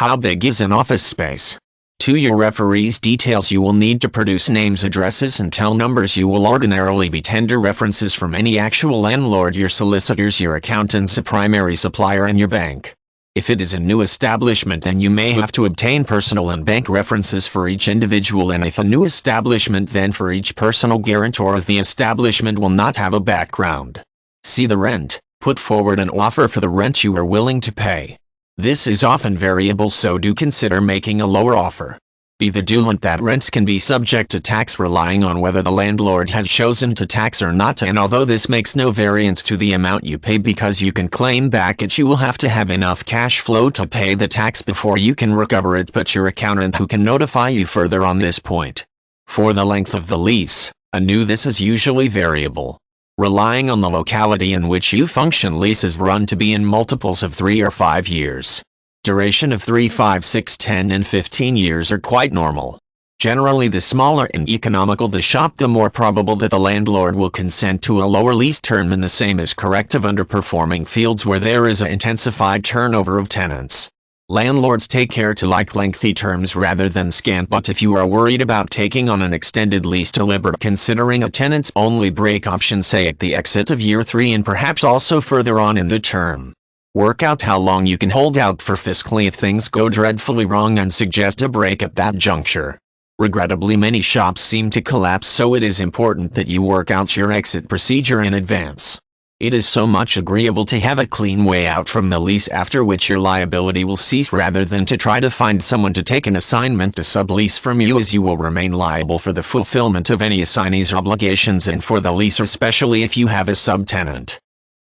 How big is an office space? To your referee's details you will need to produce names, addresses and tel numbers. You will ordinarily be tender references from any actual landlord, your solicitors, your accountants, a primary supplier and your bank. If it is a new establishment then you may have to obtain personal and bank references for each individual, and if a new establishment then for each personal guarantor, as the establishment will not have a background. See the rent. Put forward an offer for the rent you are willing to pay. This is often variable, so do consider making a lower offer. Be vigilant that rents can be subject to tax relying on whether the landlord has chosen to tax or not, and although this makes no variance to the amount you pay because you can claim back it, you will have to have enough cash flow to pay the tax before you can recover it, but your accountant who can notify you further on this point. For the length of the lease, this is usually variable. Relying on the locality in which you function, leases run to be in multiples of 3 or 5 years. Duration of 3, 5, 6, 10 and 15 years are quite normal. Generally, the smaller and economical the shop, the more probable that the landlord will consent to a lower lease term, and the same is correct of underperforming fields where there is an intensified turnover of tenants. Landlords take care to like lengthy terms rather than scant, but if you are worried about taking on an extended lease, deliberate considering a tenants only break option, say at the exit of year 3 and perhaps also further on in the term. Work out how long you can hold out for fiscally if things go dreadfully wrong, and suggest a break at that juncture. Regrettably, many shops seem to collapse, so it is important that you work out your exit procedure in advance. It is so much agreeable to have a clean way out from the lease, after which your liability will cease, rather than to try to find someone to take an assignment to sublease from you, as you will remain liable for the fulfillment of any assignee's obligations and for the lease, especially if you have a subtenant.